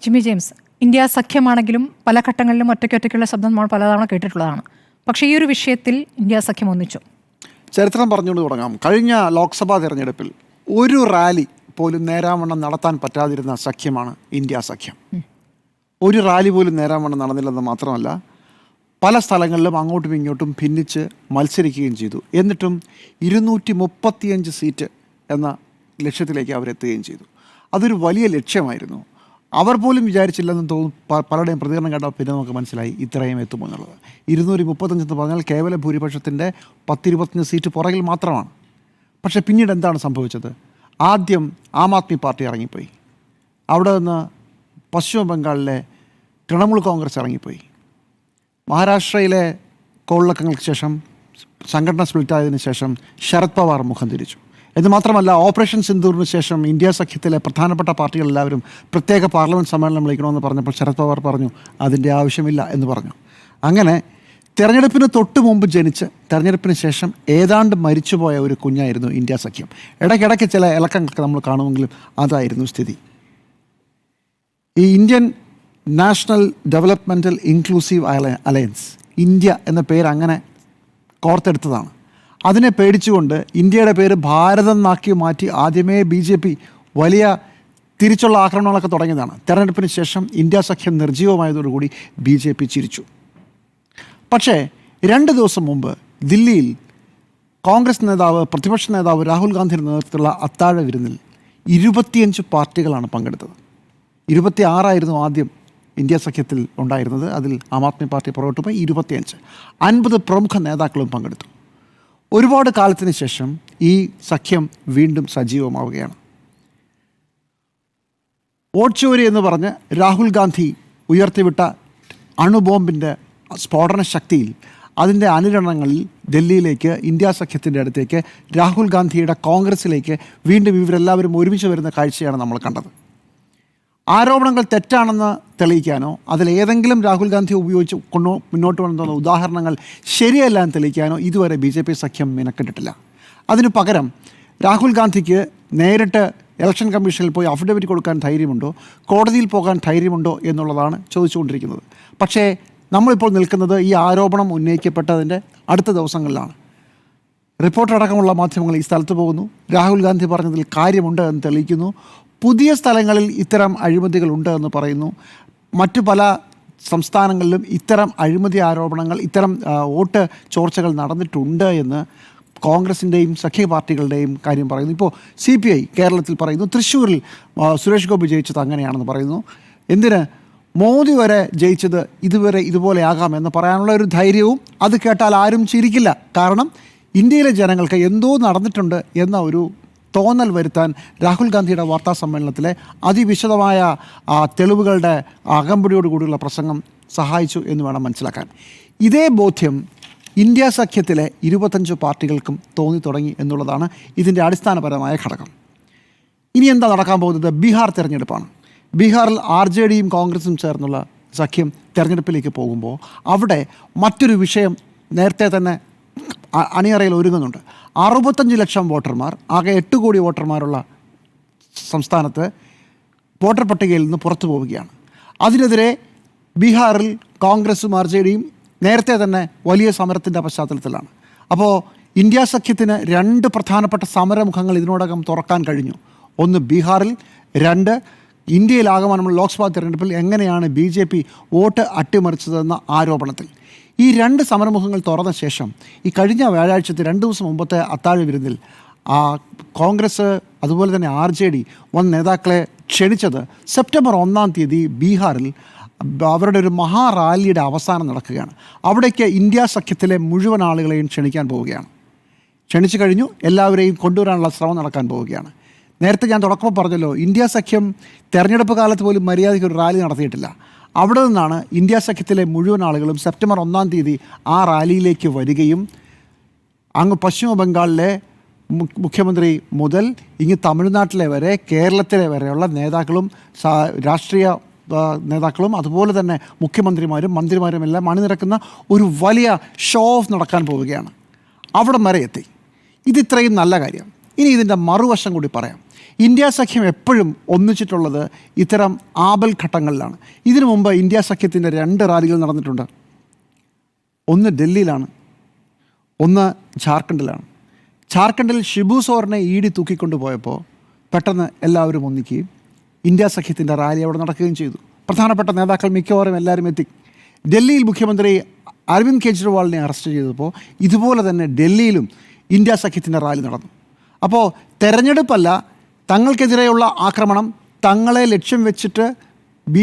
Jimmy James, India സഖ്യമാണെങ്കിലും പല ഘട്ടങ്ങളിലും ഒറ്റയ്ക്കൊറ്റയ്ക്കുള്ള ശബ്ദം നമ്മൾ പലതവണ കേട്ടിട്ടുള്ളതാണ്. പക്ഷേ ഈ ഒരു വിഷയത്തിൽ ഇന്ത്യ സഖ്യം ഒന്നിച്ചു. ചരിത്രം പറഞ്ഞുകൊണ്ട് തുടങ്ങാം. കഴിഞ്ഞ ലോക്സഭാ തെരഞ്ഞെടുപ്പിൽ ഒരു റാലി പോലും നേരാവണ്ണം നടത്താൻ പറ്റാതിരുന്ന സഖ്യമാണ് ഇന്ത്യ സഖ്യം. ഒരു റാലി പോലും നേരാവണ്ണം നടന്നില്ലെന്ന് മാത്രമല്ല, പല സ്ഥലങ്ങളിലും അങ്ങോട്ടും ഇങ്ങോട്ടും ഭിന്നിച്ച് മത്സരിക്കുകയും ചെയ്തു. എന്നിട്ടും 235 സീറ്റ് എന്ന ലക്ഷ്യത്തിലേക്ക് അവരെത്തുകയും ചെയ്തു. അതൊരു വലിയ ലക്ഷ്യമായിരുന്നു. അവർ പോലും വിചാരിച്ചില്ലെന്ന് തോന്നുന്നു. പലരുടെയും പ്രതികരണം കേട്ടാൽ പിന്നെ നമുക്ക് മനസ്സിലായി ഇത്രയും എത്തുമോ എന്നുള്ളത്. 235 എന്ന് പറഞ്ഞാൽ കേവല ഭൂരിപക്ഷത്തിൻ്റെ 10-25 സീറ്റ് പുറകിൽ മാത്രമാണ്. പക്ഷേ പിന്നീട് എന്താണ് സംഭവിച്ചത്? ആദ്യം ആം ആദ്മി പാർട്ടി ഇറങ്ങിപ്പോയി. അവിടെ നിന്ന് പശ്ചിമ ബംഗാളിലെ തൃണമൂൽ കോൺഗ്രസ് ഇറങ്ങിപ്പോയി. മഹാരാഷ്ട്രയിലെ കോളിളക്കങ്ങൾക്ക് ശേഷം, സംഘടന സ്പ്ലിറ്റായതിനു ശേഷം ശരത് പവാർ മുഖം തിരിച്ചു. എന്ന് മാത്രമല്ല, ഓപ്പറേഷൻ സിന്ദൂറിന് ശേഷം ഇന്ത്യ സഖ്യത്തിലെ പ്രധാനപ്പെട്ട പാർട്ടികളെല്ലാവരും പ്രത്യേക പാർലമെൻറ്റ് സമ്മേളനം വിളിക്കണമെന്ന് പറഞ്ഞപ്പോൾ ശരത് പവാർ പറഞ്ഞു അതിൻ്റെ ആവശ്യമില്ല എന്ന് പറഞ്ഞു. അങ്ങനെ തെരഞ്ഞെടുപ്പിന് തൊട്ട് മുമ്പ് ജനിച്ച് തെരഞ്ഞെടുപ്പിന് ശേഷം ഏതാണ്ട് മരിച്ചുപോയ ഒരു കുഞ്ഞായിരുന്നു ഇന്ത്യ സഖ്യം. ഇടയ്ക്കിടയ്ക്ക് ചില ഇളക്കങ്ങളൊക്കെ നമ്മൾ കാണുമെങ്കിലും അതായിരുന്നു സ്ഥിതി. ഈ Indian national developmental inclusive alliance, India എന്ന പേര് അങ്ങനെ കോർത്തെടുത്തതാണ്. അതിനെ പേടിച്ചുകൊണ്ട് ഇന്ത്യയുടെ പേര് ഭാരതം എന്നാക്കി മാറ്റി ആദ്യമേ BJP വലിയ തിരിച്ചുള്ള ആക്രമണങ്ങളൊക്കെ തുടങ്ങിയതാണ്. തെരഞ്ഞെടുപ്പിന് ശേഷം ഇന്ത്യ സഖ്യം നിർജ്ജീവമായതോടുകൂടി BJP ചിരിച്ചു. പക്ഷേ 2 ദിവസം മുമ്പ് ദില്ലിയിൽ കോൺഗ്രസ് നേതാവ്, പ്രതിപക്ഷ നേതാവ് രാഹുൽ ഗാന്ധിയുടെ നേതൃത്വത്തിലുള്ള അത്താഴ വിരുന്നിൽ 25 പാർട്ടികളാണ് പങ്കെടുത്തത്. 26 ആദ്യം ഇന്ത്യ സഖ്യത്തിൽ ഉണ്ടായിരുന്നത്. അതിൽ ആം ആദ്മി പാർട്ടി പുറകോട്ട് പോയി 25. 50 പ്രമുഖ നേതാക്കളും പങ്കെടുത്തു. ഒരുപാട് കാലത്തിന് ശേഷം ഈ സഖ്യം വീണ്ടും സജീവമാവുകയാണ്. വോട്ട് ചോരി എന്ന് പറഞ്ഞ് രാഹുൽ ഗാന്ധി ഉയർത്തിവിട്ട അണുബോംബിൻ്റെ സ്ഫോടന ശക്തിയിൽ, അതിൻ്റെ അനുരണങ്ങളിൽ ഡൽഹിയിലേക്ക്, ഇന്ത്യ സഖ്യത്തിൻ്റെ അടുത്തേക്ക്, രാഹുൽ ഗാന്ധിയുടെ കോൺഗ്രസിലേക്ക് വീണ്ടും ഇവരെല്ലാവരും ഒരുമിച്ച് വരുന്ന കാഴ്ചയാണ് നമ്മൾ കണ്ടത്. ആരോപണങ്ങൾ തെറ്റാണെന്ന് തെളിയിക്കാനോ അതിലേതെങ്കിലും രാഹുൽ ഗാന്ധി ഉപയോഗിച്ച് മുന്നോട്ട് കൊണ്ടുവന്ന ഉദാഹരണങ്ങൾ ശരിയല്ല എന്ന് തെളിയിക്കാനോ ഇതുവരെ BJP സഖ്യം മെനക്കെട്ടിട്ടില്ല. അതിനു പകരം രാഹുൽ ഗാന്ധിക്ക് നേരിട്ട് ഇലക്ഷൻ കമ്മീഷനിൽ പോയി അഫിഡവിറ്റ് കൊടുക്കാൻ ധൈര്യമുണ്ടോ, കോടതിയിൽ പോകാൻ ധൈര്യമുണ്ടോ എന്നുള്ളതാണ് ചോദിച്ചുകൊണ്ടിരിക്കുന്നത്. പക്ഷേ നമ്മളിപ്പോൾ നിൽക്കുന്നത് ഈ ആരോപണം ഉന്നയിക്കപ്പെട്ടതിൻ്റെ അടുത്ത ദിവസങ്ങളിലാണ്. റിപ്പോർട്ടർ അടക്കമുള്ള മാധ്യമങ്ങൾ ഈ സ്ഥലത്ത് പോകുന്നു. രാഹുൽ ഗാന്ധി പറഞ്ഞതിൽ കാര്യമുണ്ട് എന്ന് തെളിയിക്കുന്നു. പുതിയ സ്ഥലങ്ങളിൽ ഇത്തരം അഴിമതികളുണ്ട് എന്ന് പറയുന്നു. മറ്റു പല സംസ്ഥാനങ്ങളിലും ഇത്തരം അഴിമതി ആരോപണങ്ങൾ, ഇത്തരം വോട്ട് ചോർച്ചകൾ നടന്നിട്ടുണ്ട് എന്ന് കോൺഗ്രസിൻ്റെയും സഖ്യ പാർട്ടികളുടെയും കാര്യം പറയുന്നു. ഇപ്പോൾ CPI കേരളത്തിൽ പറയുന്നു. തൃശ്ശൂരിൽ സുരേഷ് ഗോപി ജയിച്ചത് അങ്ങനെയാണെന്ന് പറയുന്നു. എന്തിന് മോദി വരെ ജയിച്ചത് ഇതുവരെ ഇതുപോലെയാകാം എന്ന് പറയാനുള്ള ഒരു ധൈര്യവും അത് കേട്ടാൽ ആരും ചിരിക്കില്ല. കാരണം ഇന്ത്യയിലെ ജനങ്ങൾക്ക് എന്തോ നടന്നിട്ടുണ്ട് എന്ന ഒരു തോന്നൽ വരുത്താൻ രാഹുൽ ഗാന്ധിയുടെ വാർത്താ സമ്മേളനത്തിലെ അതിവിശദമായ തെളിവുകളുടെ അകമ്പടിയോടുകൂടിയുള്ള പ്രസംഗം സഹായിച്ചു എന്ന് വേണം മനസ്സിലാക്കാൻ. ഇതേ ബോധ്യം ഇന്ത്യ സഖ്യത്തിലെ 25 പാർട്ടികൾക്കും തോന്നി തുടങ്ങി എന്നുള്ളതാണ് ഇതിൻ്റെ അടിസ്ഥാനപരമായ ഘടകം. ഇനി എന്താ നടക്കാൻ പോകുന്നത്? ബീഹാർ തിരഞ്ഞെടുപ്പാണ്. ബീഹാറിൽ RJDയും കോൺഗ്രസും ചേർന്നുള്ള സഖ്യം തിരഞ്ഞെടുപ്പിലേക്ക് പോകുമ്പോൾ അവിടെ മറ്റൊരു വിഷയം നേരത്തെ തന്നെ അണിയറയിൽ ഒരുങ്ങുന്നുണ്ട്. 65 ലക്ഷം വോട്ടർമാർ, ആകെ 8 കോടി വോട്ടർമാരുള്ള സംസ്ഥാനത്ത് വോട്ടർ പട്ടികയിൽ നിന്ന് പുറത്തു പോവുകയാണ്. അതിനെതിരെ ബീഹാറിൽ കോൺഗ്രസും RJDയും നേരത്തെ തന്നെ വലിയ സമരത്തിൻ്റെ പശ്ചാത്തലത്തിലാണ്. അപ്പോൾ ഇന്ത്യ സഖ്യത്തിന് 2 പ്രധാനപ്പെട്ട സമരമുഖങ്ങൾ ഇതിനോടകം തുറക്കാൻ കഴിഞ്ഞു. ഒന്ന് ബീഹാറിൽ, 2 ഇന്ത്യയിലാകമാനമുള്ള ലോക്സഭാ തെരഞ്ഞെടുപ്പിൽ എങ്ങനെയാണ് BJP വോട്ട് അട്ടിമറിച്ചതെന്ന ആരോപണത്തിൽ. ഈ 2 സമരമുഖങ്ങൾ തുറന്ന ശേഷം ഈ കഴിഞ്ഞ വ്യാഴാഴ്ചത്തെ 2 ദിവസം മുമ്പത്തെ അത്താഴ വിരുന്നിൽ കോൺഗ്രസ് അതുപോലെ തന്നെ RJD വന്ന നേതാക്കളെ ക്ഷണിച്ചത് സെപ്റ്റംബർ 1-ാം തീയതി ബീഹാറിൽ അവരുടെ ഒരു മഹാറാലിയുടെ അവസാനം നടക്കുകയാണ്. അവിടേക്ക് ഇന്ത്യ സഖ്യത്തിലെ മുഴുവൻ ആളുകളെയും ക്ഷണിക്കാൻ പോവുകയാണ്. ക്ഷണിച്ചു കഴിഞ്ഞു. എല്ലാവരെയും കൊണ്ടുവരാനുള്ള ശ്രമം നടക്കാൻ പോവുകയാണ്. നേരത്തെ ഞാൻ തുടക്കമ്പോൾ പറഞ്ഞല്ലോ, ഇന്ത്യ സഖ്യം തെരഞ്ഞെടുപ്പ് കാലത്ത് പോലും മര്യാദയ്ക്ക് ഒരു റാലി നടത്തിയിട്ടില്ല. അവിടെ നിന്നാണ് ഇന്ത്യ സഖ്യത്തിലെ മുഴുവൻ ആളുകളും സെപ്റ്റംബർ 1-ാം തീയതി ആ റാലിയിലേക്ക് വരികയും അങ്ങ് പശ്ചിമ ബംഗാളിലെ മുഖ്യമന്ത്രി മുതൽ ഇങ്ങ് തമിഴ്നാട്ടിലെ വരെ, കേരളത്തിലെ വരെയുള്ള നേതാക്കളും രാഷ്ട്രീയ നേതാക്കളും അതുപോലെ തന്നെ മുഖ്യമന്ത്രിമാരും മന്ത്രിമാരും എല്ലാം അണിനിരക്കുന്ന ഒരു വലിയ ഷോ ഓഫ് നടക്കാൻ പോവുകയാണ്. അവിടം വരെ എത്തി. ഇതിത്രയും നല്ല കാര്യം. ഇനി ഇതിൻ്റെ മറുവശം കൂടി പറയാം. ഇന്ത്യ സഖ്യം എപ്പോഴും ഒന്നിച്ചിട്ടുള്ളത് ഇത്തരം ആപൽ ഘട്ടങ്ങളിലാണ്. ഇതിനു മുമ്പ് ഇന്ത്യ സഖ്യത്തിൻ്റെ 2 റാലികൾ നടന്നിട്ടുണ്ട്. ഒന്ന് ഡൽഹിയിലാണ്, ഒന്ന് ജാർഖണ്ഡിലാണ്. ജാർഖണ്ഡിൽ ഷിബു സോറിനെ ED തൂക്കിക്കൊണ്ടുപോയപ്പോൾ പെട്ടെന്ന് എല്ലാവരും ഒന്നിക്കുകയും ഇന്ത്യ സഖ്യത്തിൻ്റെ റാലി അവിടെ നടക്കുകയും ചെയ്തു. പ്രധാനപ്പെട്ട നേതാക്കൾ മിക്കവാറും എല്ലാവരും എത്തി. ഡൽഹിയിൽ മുഖ്യമന്ത്രി അരവിന്ദ് കെജ്രിവാളിനെ അറസ്റ്റ് ചെയ്തപ്പോൾ ഇതുപോലെ തന്നെ ഡൽഹിയിലും ഇന്ത്യ സഖ്യത്തിൻ്റെ റാലി നടന്നു. അപ്പോൾ തെരഞ്ഞെടുപ്പല്ല, തങ്ങൾക്കെതിരെയുള്ള ആക്രമണം, തങ്ങളെ ലക്ഷ്യം വെച്ചിട്ട് ബി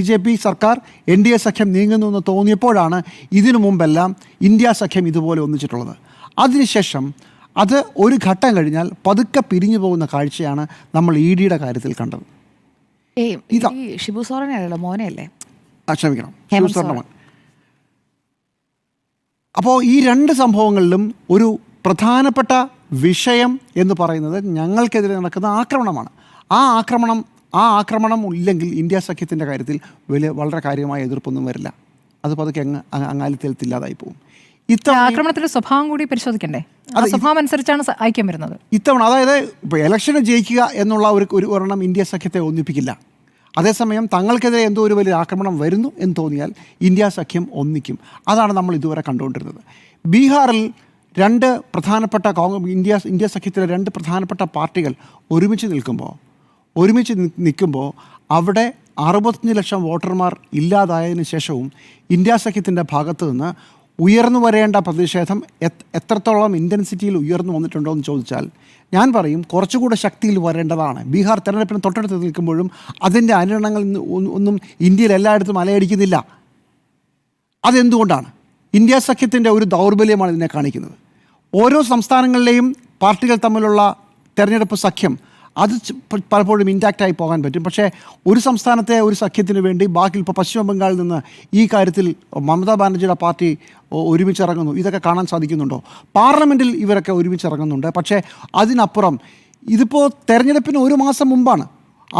ജെ പി സർക്കാർ NDA സഖ്യം നീങ്ങുന്നു എന്ന് തോന്നിയപ്പോഴാണ് ഇതിനു മുമ്പെല്ലാം ഇന്ത്യ സഖ്യം ഇതുപോലെ ഒന്നിച്ചിട്ടുള്ളത്. അതിനുശേഷം അത് ഒരു ഘട്ടം കഴിഞ്ഞാൽ പതുക്കെ പിരിഞ്ഞു പോകുന്ന കാഴ്ചയാണ് നമ്മൾ EDയുടെ കാര്യത്തിൽ കണ്ടത്. ഷിബു സോറനല്ലോ, മോനെയല്ലേ? ക്ഷമിക്കണം, ഷിബു സോറിൻ്റെ മോൻ. അപ്പോൾ ഈ 2 സംഭവങ്ങളിലും ഒരു പ്രധാനപ്പെട്ട വിഷയം എന്ന് പറയുന്നത് ഞങ്ങൾക്കെതിരെ നടക്കുന്ന ആക്രമണമാണ്. ആ ആക്രമണം ഇല്ലെങ്കിൽ ഇന്ത്യ സഖ്യത്തിൻ്റെ കാര്യത്തിൽ വളരെ കാര്യമായ എതിർപ്പൊന്നും വരില്ല. അത് പതുക്കെ അങ്ങാലിത്തീരത്തില്ലാതായി പോകും. ആക്രമണത്തിന്റെ സ്വഭാവം കൂടി പരിശോധിക്കണ്ടേ? സ്വഭാവം അനുസരിച്ചാണ് ഐക്യം വരുന്നത്. ഇത്തവണ അതായത് ഇപ്പോൾ ഇലക്ഷന് ജയിക്കുക എന്നുള്ള ഒരു ഒരെണ്ണം ഇന്ത്യ സഖ്യത്തെ ഒന്നിപ്പിക്കില്ല. അതേസമയം തങ്ങൾക്കെതിരെ എന്തോ ഒരു വലിയ ആക്രമണം വരുന്നു എന്ന് തോന്നിയാൽ ഇന്ത്യ സഖ്യം ഒന്നിക്കും. അതാണ് നമ്മൾ ഇതുവരെ കണ്ടുകൊണ്ടിരുന്നത്. ബീഹാറിൽ 2 പ്രധാനപ്പെട്ട ഇന്ത്യ സഖ്യത്തിലെ 2 പ്രധാനപ്പെട്ട പാർട്ടികൾ ഒരുമിച്ച് നിൽക്കുമ്പോൾ അവിടെ 65 ലക്ഷം വോട്ടർമാർ ഇല്ലാതായതിനു ശേഷവും ഇന്ത്യ സഖ്യത്തിൻ്റെ ഭാഗത്തു നിന്ന് ഉയർന്നു വരേണ്ട പ്രതിഷേധം എത്രത്തോളം ഇൻറ്റൻസിറ്റിയിൽ ഉയർന്നു വന്നിട്ടുണ്ടോ എന്ന് ചോദിച്ചാൽ ഞാൻ പറയും കുറച്ചുകൂടെ ശക്തിയിൽ വരേണ്ടതാണ്. ബീഹാർ തെരഞ്ഞെടുപ്പിന് തൊട്ടടുത്ത് നിൽക്കുമ്പോഴും അതിൻ്റെ അനുരണങ്ങൾ ഒന്നും ഇന്ത്യയിൽ എല്ലായിടത്തും അലയടിക്കുന്നില്ല. അതെന്തുകൊണ്ടാണ്? ഇന്ത്യ സഖ്യത്തിൻ്റെ ഒരു ദൗർബല്യമാണ് ഇതിനെ കാണിക്കുന്നത്. ഓരോ സംസ്ഥാനങ്ങളിലെയും പാർട്ടികൾ തമ്മിലുള്ള തെരഞ്ഞെടുപ്പ് സഖ്യം അത് പലപ്പോഴും ഇൻടാക്റ്റായി പോകാൻ പറ്റും. പക്ഷേ ഒരു സംസ്ഥാനത്തെ ഒരു സഖ്യത്തിന് വേണ്ടി ബാക്കി ഇപ്പോൾ പശ്ചിമ ബംഗാളിൽ നിന്ന് ഈ കാര്യത്തിൽ മമതാ ബാനർജിയുടെ പാർട്ടി ഒരുമിച്ചിറങ്ങുന്നു. ഇതൊക്കെ കാണാൻ സാധിക്കുന്നുണ്ടോ? പാർലമെൻറ്റിൽ ഇവരൊക്കെ ഒരുമിച്ചിറങ്ങുന്നുണ്ട്. പക്ഷേ അതിനപ്പുറം ഇതിപ്പോൾ തെരഞ്ഞെടുപ്പിന് 1 മാസം മുമ്പാണ്.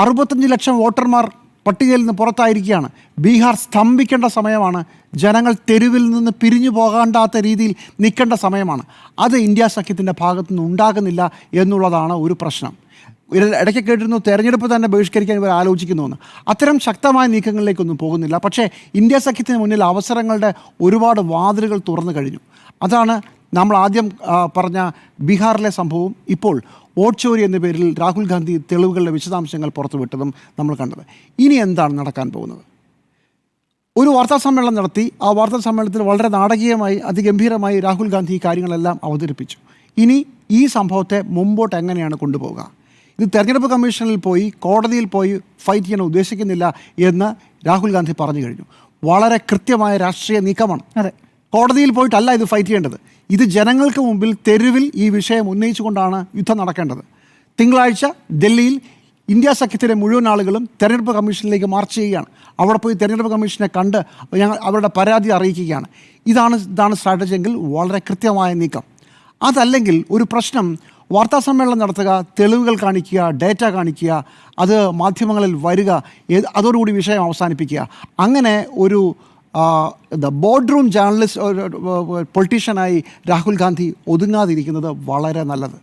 65 ലക്ഷം വോട്ടർമാർ പട്ടികയിൽ നിന്ന് പുറത്തായിരിക്കുകയാണ്. ബീഹാർ സ്തംഭിക്കേണ്ട സമയമാണ്. ജനങ്ങൾ തെരുവിൽ നിന്ന് പിരിഞ്ഞു പോകാണ്ടാത്ത രീതിയിൽ നിൽക്കേണ്ട സമയമാണ്. അത് ഇന്ത്യ സഖ്യത്തിൻ്റെ ഭാഗത്തുനിന്ന് ഉണ്ടാകുന്നില്ല എന്നുള്ളതാണ് ഒരു പ്രശ്നം. ഇടയ്ക്ക് കേട്ടിരുന്നു തെരഞ്ഞെടുപ്പ് തന്നെ ബഹിഷ്കരിക്കാൻ ഇവർ ആലോചിക്കുന്നുവെന്ന്. അത്തരം ശക്തമായ നീക്കങ്ങളിലേക്കൊന്നും പോകുന്നില്ല. പക്ഷേ ഇന്ത്യ സഖ്യത്തിന് മുന്നിൽ അവസരങ്ങളുടെ ഒരുപാട് വാതിലുകൾ തുറന്നു കഴിഞ്ഞു. അതാണ് നമ്മൾ ആദ്യം പറഞ്ഞ ബീഹാറിലെ സംഭവവും ഇപ്പോൾ വോട്ട് ചോരി എന്ന പേരിൽ രാഹുൽ ഗാന്ധി തെളിവുകളുടെ വിശദാംശങ്ങൾ പുറത്തുവിട്ടതും നമ്മൾ കണ്ടത്. ഇനി എന്താണ് നടക്കാൻ പോകുന്നത്? ഒരു വാർത്താ സമ്മേളനം നടത്തി. ആ വാർത്താ സമ്മേളനത്തിൽ വളരെ നാടകീയമായി അതിഗംഭീരമായി രാഹുൽ ഗാന്ധി ഈ കാര്യങ്ങളെല്ലാം അവതരിപ്പിച്ചു. ഇനി ഈ സംഭവത്തെ മുമ്പോട്ട് എങ്ങനെയാണ് കൊണ്ടുപോകുക? ഇത് തെരഞ്ഞെടുപ്പ് കമ്മീഷനിൽ പോയി കോടതിയിൽ പോയി ഫൈറ്റ് ചെയ്യാൻ ഉദ്ദേശിക്കുന്നില്ല എന്ന് രാഹുൽ ഗാന്ധി പറഞ്ഞു കഴിഞ്ഞു. വളരെ കൃത്യമായ രാഷ്ട്രീയ നീക്കമാണ്. അതെ, കോടതിയിൽ പോയിട്ടല്ല ഇത് ഫൈറ്റ് ചെയ്യേണ്ടത്. ഇത് ജനങ്ങൾക്ക് മുമ്പിൽ തെരുവിൽ ഈ വിഷയം ഉന്നയിച്ചുകൊണ്ടാണ് യുദ്ധം നടക്കേണ്ടത്. തിങ്കളാഴ്ച ഡൽഹിയിൽ ഇന്ത്യ സഖ്യത്തിലെ മുഴുവൻ ആളുകളും തെരഞ്ഞെടുപ്പ് കമ്മീഷനിലേക്ക് മാർച്ച് ചെയ്യുകയാണ്. അവിടെ പോയി തെരഞ്ഞെടുപ്പ് കമ്മീഷനെ കണ്ട് അവരുടെ പരാതി അറിയിക്കുകയാണ്. ഇതാണ് സ്ട്രാറ്റജി എങ്കിൽ വളരെ കൃത്യമായ നീക്കം. അതല്ലെങ്കിൽ ഒരു പ്രശ്നം വാർത്താ സമ്മേളനം നടത്തുക, തെളിവുകൾ കാണിക്കുക, ഡേറ്റ കാണിക്കുക, അത് മാധ്യമങ്ങളിൽ വരിക, അതോടുകൂടി വിഷയം അവസാനിപ്പിക്കുക. അങ്ങനെ ഒരു ബോർഡ് റൂം ജേർണലിസ്റ്റ് പൊളിറ്റീഷ്യനായി രാഹുൽ ഗാന്ധി ഒതുങ്ങാതിരിക്കുന്നത് വളരെ നല്ലത്.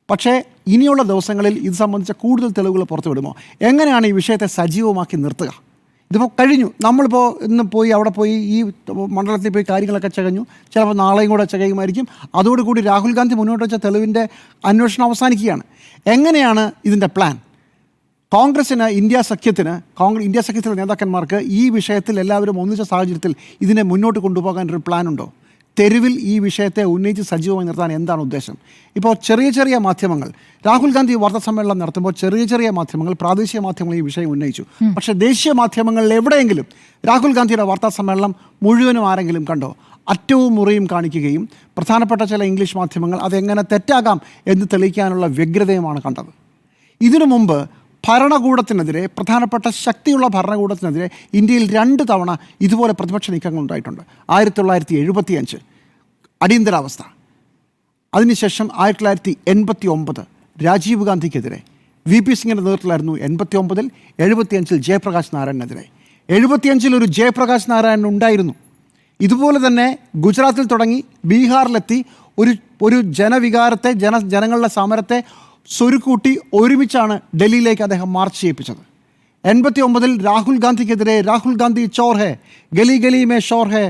പക്ഷേ ഇനിയുള്ള ദിവസങ്ങളിൽ ഇത് സംബന്ധിച്ച കൂടുതൽ തെളിവുകൾ പുറത്തുവിടുമോ? എങ്ങനെയാണ് ഈ വിഷയത്തെ സജീവമാക്കി നിർത്തുക? ഇതിപ്പോൾ കഴിഞ്ഞു. നമ്മളിപ്പോൾ ഇന്ന് പോയി അവിടെ പോയി ഈ മണ്ഡലത്തിൽ പോയി കാര്യങ്ങളൊക്കെ ചകഞ്ഞു. ചിലപ്പോൾ നാളെയും കൂടെ ചകയുമായിരിക്കും. അതോടുകൂടി രാഹുൽ ഗാന്ധി മുന്നോട്ട് വെച്ച തെളിവിൻ്റെ അന്വേഷണം അവസാനിക്കുകയാണ്. എങ്ങനെയാണ് ഇതിൻ്റെ പ്ലാൻ? കോൺഗ്രസ്സിന് ഇന്ത്യ സഖ്യത്തിലെ നേതാക്കന്മാർക്ക് ഈ വിഷയത്തിൽ എല്ലാവരും ഒന്നിച്ച സാഹചര്യത്തിൽ ഇതിനെ മുന്നോട്ട് കൊണ്ടുപോകാൻ ഒരു പ്ലാനുണ്ടോ? തെരുവിൽ ഈ വിഷയത്തെ ഉന്നയിച്ച് സജീവമായി നിർത്താൻ എന്താണ് ഉദ്ദേശം? ഇപ്പോൾ ചെറിയ മാധ്യമങ്ങൾ രാഹുൽ ഗാന്ധി വാർത്താ സമ്മേളനം നടത്തുമ്പോൾ ചെറിയ മാധ്യമങ്ങൾ, പ്രാദേശിക മാധ്യമങ്ങൾ ഈ വിഷയം ഉന്നയിച്ചു. പക്ഷേ ദേശീയ മാധ്യമങ്ങളിൽ എവിടെയെങ്കിലും രാഹുൽ ഗാന്ധിയുടെ വാർത്താ സമ്മേളനം മുഴുവനും ആരെങ്കിലും കണ്ടോ? അറ്റവും മുറിയും കാണിക്കുകയും പ്രധാനപ്പെട്ട ചില ഇംഗ്ലീഷ് മാധ്യമങ്ങൾ അതെങ്ങനെ തെറ്റാകാം എന്ന് തെളിയിക്കാനുള്ള വ്യഗ്രതയുമാണ് കണ്ടത്. ഇതിനു മുമ്പ് ഭരണകൂടത്തിനെതിരെ, പ്രധാനപ്പെട്ട ശക്തിയുള്ള ഭരണകൂടത്തിനെതിരെ ഇന്ത്യയിൽ 2 തവണ ഇതുപോലെ പ്രതിപക്ഷ നീക്കങ്ങൾ ഉണ്ടായിട്ടുണ്ട്. 1975 അടിയന്തരാവസ്ഥ, അതിനുശേഷം 1989 രാജീവ് ഗാന്ധിക്കെതിരെ, VP സിംഗിൻ്റെ നേതൃത്വത്തിലായിരുന്നു 89-ൽ, 75-ൽ ജയപ്രകാശ് നാരായണനെതിരെ. 75-ൽ ഒരു ജയപ്രകാശ് നാരായണൻ ഉണ്ടായിരുന്നു. ഇതുപോലെ തന്നെ ഗുജറാത്തിൽ തുടങ്ങി ബീഹാറിലെത്തി ഒരു ജനവികാരത്തെ, ജനങ്ങളുടെ സമരത്തെ സ്വരുക്കൂട്ടി ഒരുമിച്ചാണ് ഡൽഹിയിലേക്ക് അദ്ദേഹം മാർച്ച് ചെയ്യിപ്പിച്ചത്. 89-ൽ രാഹുൽ ഗാന്ധിക്കെതിരെ രാഹുൽ ഗാന്ധി ചോർ ഹെ, ഗലി ഗലി മേ ഷോർ ഹെ,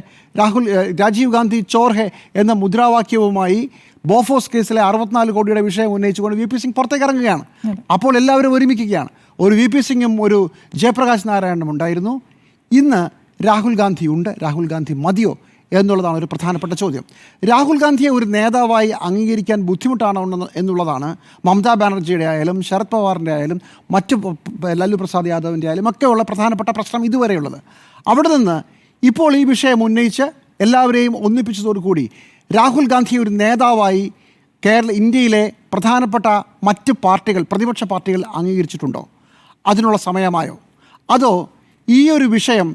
രാജീവ് ഗാന്ധി ചോർ ഹെ എന്ന മുദ്രാവാക്യവുമായി ബോഫോസ് കേസിലെ 64 കോടിയുടെ വിഷയം ഉന്നയിച്ചുകൊണ്ട് വി പി സിംഗ് പുറത്തേക്ക് ഇറങ്ങുകയാണ്. അപ്പോൾ എല്ലാവരും ഒരുമിക്കുകയാണ്. ഒരു വി പി സിംഗും ഒരു ജയപ്രകാശ് നാരായണനും ഉണ്ടായിരുന്നു. ഇന്ന് രാഹുൽ ഗാന്ധി ഉണ്ട്. രാഹുൽ ഗാന്ധി മതിയോ എന്നുള്ളതാണ് ഒരു പ്രധാനപ്പെട്ട ചോദ്യം. രാഹുൽ ഗാന്ധിയെ ഒരു നേതാവായി അംഗീകരിക്കാൻ ബുദ്ധിമുട്ടാണോ എന്നുള്ളതാണ് മമതാ ബാനർജിയുടെ ആയാലും ശരത് പവാറിൻ്റെ ആയാലും മറ്റു ലാലു പ്രസാദ് യാദവിൻ്റെ ആയാലും ഒക്കെയുള്ള പ്രധാനപ്പെട്ട പ്രശ്നം ഇതുവരെയുള്ളത്. അവിടെ നിന്ന് ഇപ്പോൾ ഈ വിഷയം ഉന്നയിച്ച് എല്ലാവരെയും ഒന്നിപ്പിച്ചതോടുകൂടി രാഹുൽ ഗാന്ധിയെ ഒരു നേതാവായി ഇന്ത്യയിലെ പ്രധാനപ്പെട്ട മറ്റ് പാർട്ടികൾ, പ്രതിപക്ഷ പാർട്ടികൾ അംഗീകരിച്ചിട്ടുണ്ടോ? അതിനുള്ള സമയമായോ? അതോ ഈ ഒരു വിഷയം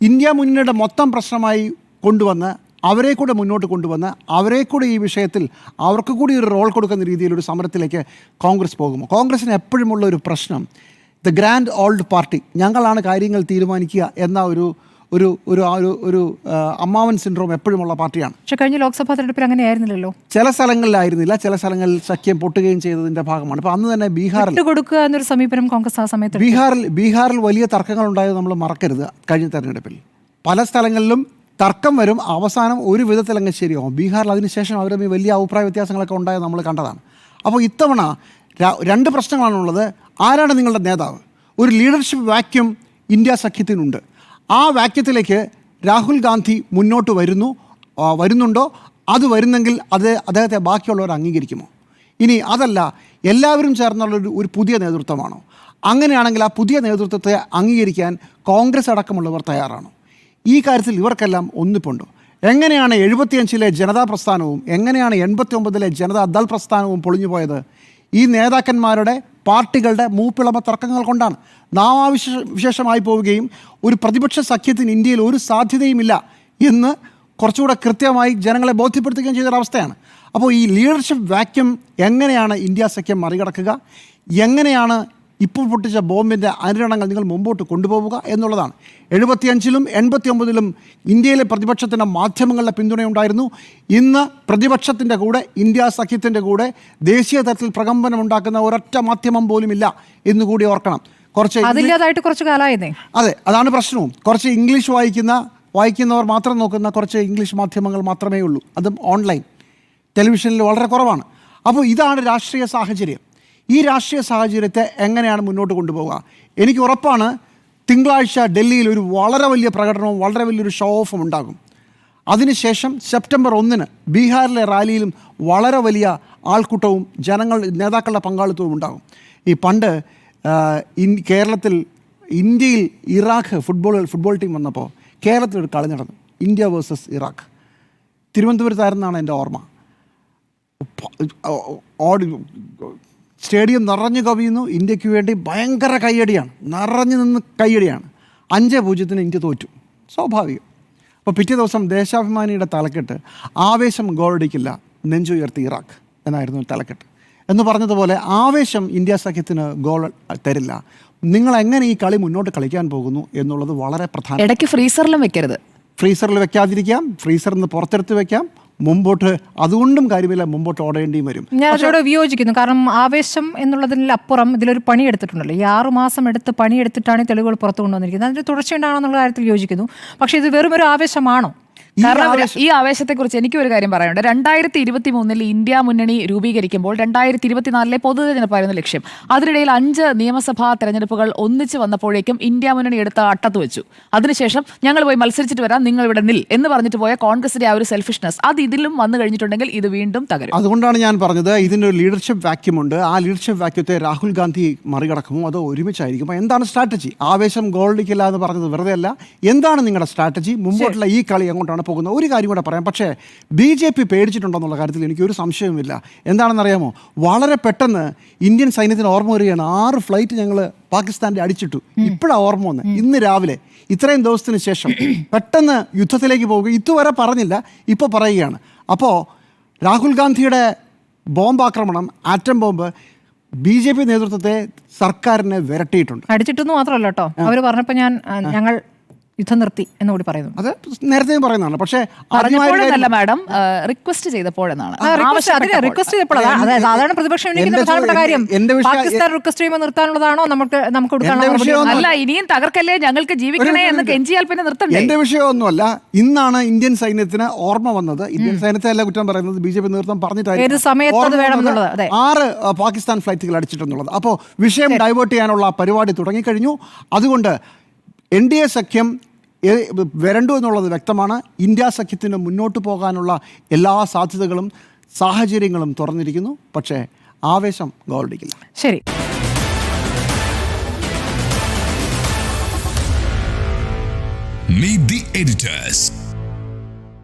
ഇന്ത്യ മുന്നണിയുടെ മൊത്തം പ്രശ്നമായി കൊണ്ടുവന്ന് അവരെ കൂടെ മുന്നോട്ട് കൊണ്ടുവന്ന് അവരെ കൂടെ ഈ വിഷയത്തിൽ അവർക്ക് കൂടി ഒരു റോൾ കൊടുക്കുന്ന രീതിയിലൊരു സമരത്തിലേക്ക് കോൺഗ്രസ് പോകുമോ? കോൺഗ്രസിന് എപ്പോഴുമുള്ള ഒരു പ്രശ്നം ദ ഗ്രാൻഡ് ഓൾഡ് പാർട്ടി, ഞങ്ങളാണ് കാര്യങ്ങൾ തീരുമാനിക്കുക എന്ന ഒരു അമ്മാവൻ സിൻഡ്രോം എപ്പോഴുമുള്ള പാർട്ടിയാണ്. പക്ഷെ കഴിഞ്ഞ ലോക്സഭാ തെരഞ്ഞെടുപ്പിൽ അങ്ങനെ ആയിരുന്നില്ലല്ലോ. ചില സ്ഥലങ്ങളിലായിരുന്നില്ല, ചില സ്ഥലങ്ങളിൽ സഖ്യം പൊട്ടുകയും ചെയ്തതിൻ്റെ ഭാഗമാണ്. അപ്പോൾ അന്ന് തന്നെ ബീഹാറിൽ കൊടുക്കുക എന്നൊരു സമീപനം കോൺഗ്രസ് ആ സമയത്ത് ബീഹാറിൽ വലിയ തർക്കങ്ങൾ ഉണ്ടായത് നമ്മൾ മറക്കരുത്. കഴിഞ്ഞ തെരഞ്ഞെടുപ്പിൽ പല സ്ഥലങ്ങളിലും തർക്കം വരും, അവസാനം ഒരു വിധത്തിലങ്ങ് ശരിയാവും. ബീഹാറിൽ അതിനുശേഷം അവർ വലിയ അഭിപ്രായ വ്യത്യാസങ്ങളൊക്കെ ഉണ്ടായത് നമ്മൾ കണ്ടതാണ്. അപ്പോൾ ഇത്തവണ രണ്ട് പ്രശ്നങ്ങളാണുള്ളത്. ആരാണ് നിങ്ങളുടെ നേതാവ്? ഒരു ലീഡർഷിപ്പ് വാക്യൂം ഇന്ത്യ സഖ്യത്തിനുണ്ട്. ആ വാക്യത്തിലേക്ക് രാഹുൽ ഗാന്ധി മുന്നോട്ട് വരുന്നുണ്ടോ? അത് വരുന്നെങ്കിൽ അദ്ദേഹത്തെ ബാക്കിയുള്ളവർ അംഗീകരിക്കുമോ? ഇനി അതല്ല, എല്ലാവരും ചേർന്നുള്ള ഒരു പുതിയ നേതൃത്വമാണോ? അങ്ങനെയാണെങ്കിൽ ആ പുതിയ നേതൃത്വത്തെ അംഗീകരിക്കാൻ കോൺഗ്രസ് അടക്കമുള്ളവർ തയ്യാറാണോ? ഈ കാര്യത്തിൽ ഇവർക്കെല്ലാം ഒന്നിപ്പുണ്ടോ? എങ്ങനെയാണ് 75-ലെ ജനതാ പ്രസ്ഥാനവും എങ്ങനെയാണ് 89-ലെ ജനതാദൾ പ്രസ്ഥാനവും പൊളിഞ്ഞുപോയത്? ഈ നേതാക്കന്മാരുടെ പാർട്ടികളുടെ മൂപ്പിളമ തർക്കങ്ങൾ കൊണ്ടാണ്. നാമാവിശേഷമായി പോവുകയും ഒരു പ്രതിപക്ഷ സഖ്യത്തിന് ഇന്ത്യയിൽ ഒരു സാധ്യതയുമില്ല എന്ന് കുറച്ചുകൂടെ കൃത്യമായി ജനങ്ങളെ ബോധ്യപ്പെടുത്തുകയും ചെയ്തൊരവസ്ഥയാണ്. അപ്പോൾ ഈ ലീഡർഷിപ്പ് വാക്യൂം എങ്ങനെയാണ് ഇന്ത്യ സഖ്യം മറികടക്കുക? എങ്ങനെയാണ് ഇപ്പോൾ പൊട്ടിച്ച ബോംബിൻ്റെ അനുരണങ്ങൾ നിങ്ങൾ മുമ്പോട്ട് കൊണ്ടുപോവുക എന്നുള്ളതാണ്. 75-ലും 89-ലും ഇന്ത്യയിലെ പ്രതിപക്ഷത്തിൻ്റെ മാധ്യമങ്ങളുടെ പിന്തുണയുണ്ടായിരുന്നു. ഇന്ന് പ്രതിപക്ഷത്തിൻ്റെ കൂടെ, ഇന്ത്യ സഖ്യത്തിൻ്റെ കൂടെ ദേശീയ തലത്തിൽ പ്രകമ്പനമുണ്ടാക്കുന്ന ഒരൊറ്റ മാധ്യമം പോലുമില്ല എന്നുകൂടി ഓർക്കണം. അതില്ലാതായിട്ട് കുറച്ച് കാലമായിരുന്നേ. അതെ, അതാണ് പ്രശ്നവും. കുറച്ച് ഇംഗ്ലീഷ് വായിക്കുന്നവർ മാത്രം നോക്കുന്ന കുറച്ച് ഇംഗ്ലീഷ് മാധ്യമങ്ങൾ മാത്രമേ ഉള്ളൂ. അതും ഓൺലൈൻ, ടെലിവിഷനിൽ വളരെ കുറവാണ്. അപ്പോൾ ഇതാണ് രാഷ്ട്രീയ സാഹചര്യം. ഈ രാഷ്ട്രീയ സാഹചര്യത്തെ എങ്ങനെയാണ് മുന്നോട്ട് കൊണ്ടുപോവുക? എനിക്ക് ഉറപ്പാണ് തിങ്കളാഴ്ച ഡൽഹിയിൽ ഒരു വളരെ വലിയ പ്രകടനവും വളരെ വലിയൊരു ഷോ ഓഫും ഉണ്ടാകും. അതിനുശേഷം സെപ്റ്റംബർ 1-ന് ബീഹാറിലെ റാലിയിലും വളരെ വലിയ ആൾക്കൂട്ടവും നേതാക്കളുടെ പങ്കാളിത്തവും ഉണ്ടാകും. ഈ പണ്ട് കേരളത്തിൽ ഇന്ത്യയിൽ ഇറാഖ് ഫുട്ബോൾ ടീം വന്നപ്പോൾ കേരളത്തിൽ ഒരു കളി നടന്നു, ഇന്ത്യ വേഴ്സസ് ഇറാഖ്. തിരുവനന്തപുരത്തായിരുന്നാണ് എൻ്റെ ഓർമ്മ. സ്റ്റേഡിയം നിറഞ്ഞു കവിയുന്നു. ഇന്ത്യക്ക് വേണ്ടി ഭയങ്കര കയ്യടിയാണ്, നിറഞ്ഞു നിന്ന് കയ്യടിയാണ്. 5-0 ഇന്ത്യ തോറ്റു. സ്വാഭാവികം. അപ്പോൾ പിറ്റേ ദിവസം ദേശാഭിമാനിയുടെ തലക്കെട്ട് ആവേശം ഗോളടിക്കില്ല, നെഞ്ചുയർത്തി ഇറാഖ് എന്നായിരുന്നു തലക്കെട്ട്. എന്ന് പറഞ്ഞതുപോലെ ആവേശം ഇന്ത്യ സഖ്യത്തിന് ഗോൾ തരില്ല. നിങ്ങൾ എങ്ങനെ ഈ കളി മുന്നോട്ട് കളിക്കാൻ പോകുന്നു എന്നുള്ളത് വളരെ പ്രധാനം. ഇടയ്ക്ക് ഫ്രീസറിലും വെക്കരുത്. ഫ്രീസറിൽ വെക്കാതിരിക്കാം, ഫ്രീസറിൽ നിന്ന് പുറത്തെടുത്ത് വെക്കാം. മുമ്പോട്ട് അതുകൊണ്ടും കാര്യമില്ല, മുമ്പോട്ട് ഓടേണ്ടിയും വരും. ഞാൻ അതിനോട് വിയോജിക്കുന്നു. കാരണം ആവേശം എന്നുള്ളതിനപ്പുറം ഇതിലൊരു പണിയെടുത്തിട്ടുണ്ടല്ലോ. ഈ 6 മാസം എടുത്ത് പണിയെടുത്തിട്ടാണ് തെളിവുകൾ പുറത്തു കൊണ്ടുവന്നിരിക്കുന്നത്. അതിൻ്റെ തുടർച്ചയുണ്ടാണോ എന്നുള്ള കാര്യത്തിൽ യോജിക്കുന്നു. പക്ഷേ ഇത് വെറും ഒരു ആവേശമാണ്. കാരണം ഈ ആവേശത്തെക്കുറിച്ച് എനിക്ക് ഒരു കാര്യം പറയാനുണ്ട്. 2023 ഇന്ത്യ മുന്നണി രൂപീകരിക്കുമ്പോൾ 2024 പൊതു തെരഞ്ഞെടുപ്പായിരുന്നു ലക്ഷ്യം. അതിനിടയിൽ 5 നിയമസഭാ തെരഞ്ഞെടുപ്പുകൾ ഒന്നിച്ച് വന്നപ്പോഴേക്കും ഇന്ത്യ മുന്നണി എടുത്ത അട്ടത്ത് വെച്ചു. അതിനുശേഷം ഞങ്ങൾ പോയി മത്സരിച്ചിട്ട് വരാം, നിങ്ങൾ ഇവിടെ നിൽ എന്ന് പറഞ്ഞിട്ട് പോയ കോൺഗ്രസിന്റെ ആ ഒരു സെൽഫിഷ്നെസ് അത് ഇതിലും വന്നു കഴിഞ്ഞിട്ടുണ്ടെങ്കിൽ ഇത് വീണ്ടും തകരും. അതുകൊണ്ടാണ് ഞാൻ പറഞ്ഞത് ഇതിൻ്റെ ഒരു ലീഡർഷിപ്പ് വാക്യൂം ഉണ്ട്. ആ ലീഡർഷിപ്പ് വാക്യത്തെ രാഹുൽ ഗാന്ധി മറികടക്കുമോ അതോ ഒരുമിച്ചായിരിക്കും? എന്താണ് സ്ട്രാറ്റജി? ആവേശം ഗോൾഡിക്കില്ല എന്ന് പറഞ്ഞത് വെറുതെ അല്ല. എന്താണ് നിങ്ങളുടെ സ്ട്രാറ്റജി? മുമ്പോട്ടുള്ള ഈ കളി എങ്ങോട്ടാണ് പോകുന്നത്? ഒരു കാര്യം കൂടെ പറയാം. പക്ഷേ BJP പേടിച്ചിട്ടുണ്ടെന്നുള്ള കാര്യത്തിൽ എനിക്കൊരു സംശയവുമില്ല. എന്താണെന്നറിയാമോ? വളരെ പെട്ടെന്ന് ഇന്ത്യൻ സൈന്യത്തിന് ഓർമ്മ വരികയാണ്, 6 ഫ്ലൈറ്റ് ഞങ്ങൾ പാകിസ്ഥാൻ്റെ അടിച്ചിട്ടു. ഇപ്പോഴാണ് ഓർമ്മ വന്നത്. ഇന്ന് രാവിലെ ഇത്രയും ദിവസത്തിന് ശേഷം പെട്ടെന്ന് യുദ്ധത്തിലേക്ക് പോവുക. ഇതുവരെ പറഞ്ഞില്ല, ഇപ്പോൾ പറയുകയാണ്. അപ്പോൾ രാഹുൽ ഗാന്ധിയുടെ ബോംബാക്രമണം, ആറ്റം ബോംബ് BJP നേതൃത്വത്തെ സർക്കാരിനെ വിരട്ടിയിട്ടുണ്ട്. അടിച്ചിട്ടെന്ന് മാത്രമല്ല കേട്ടോ, അവർ പറഞ്ഞപ്പോൾ ഞങ്ങൾ യുദ്ധം നിർത്തി എന്നുകൂടി പറയുന്നു. അത് നേരത്തെയും പറയുന്നതാണ്. പക്ഷേ പറഞ്ഞപ്പോഴെന്നല്ല മാഡം, റിക്വസ്റ്റ് ചെയ്തപ്പോഴെന്നാണ്. റിക്വസ്റ്റ് ചെയ്തപ്പോഴാണ്. അതായത് സാധാരണ പ്രതിപക്ഷം ഉന്നയിക്കുന്ന പ്രധാനപ്പെട്ട കാര്യം പാകിസ്ഥാൻ റിക്വസ്റ്റ് ചെയ്യുമ്പോൾ നിർത്താനുള്ളതാണോ നമുക്ക് കൊടുക്കാനുള്ള? അല്ല, ഇനിയും തകർക്കല്ലേ, ഞങ്ങൾക്ക് ജീവിക്കണേ എന്ന് കെഞ്ചിയാൽ പിന്നെ നിർത്തണ്ടേ? എന്റെ വിഷയമൊന്നുമല്ല. ഇന്നാണ് ഇന്ത്യൻ സൈന്യത്തിന് ഓർമ്മ വന്നത്. ഇന്ത്യൻ സൈന്യത്തെ അല്ല കുറ്റം പറയുന്നത്, BJP നേതൃത്വം പറഞ്ഞിട്ടായിരുന്നു 6 പാകിസ്ഥാൻ ഫ്ലൈറ്റുകൾ അടിച്ചിട്ടെന്നുള്ളത്. അപ്പോൾ വിഷയം ഡൈവേർട്ട് ചെയ്യാനുള്ള പരിപാടി തുടങ്ങിക്കഴിഞ്ഞു. അതുകൊണ്ട് NDA സഖ്യം വരണ്ടു എന്നുള്ളത് വ്യക്തമാണ്. ഇന്ത്യ സഖ്യത്തിന് മുന്നോട്ട് പോകാനുള്ള എല്ലാ സാധ്യതകളും സാഹചര്യങ്ങളും തുറന്നിരിക്കുന്നു. പക്ഷേ ആവേശം ഗോൾഡിക്കില്ല. ശരി. Meet the editors.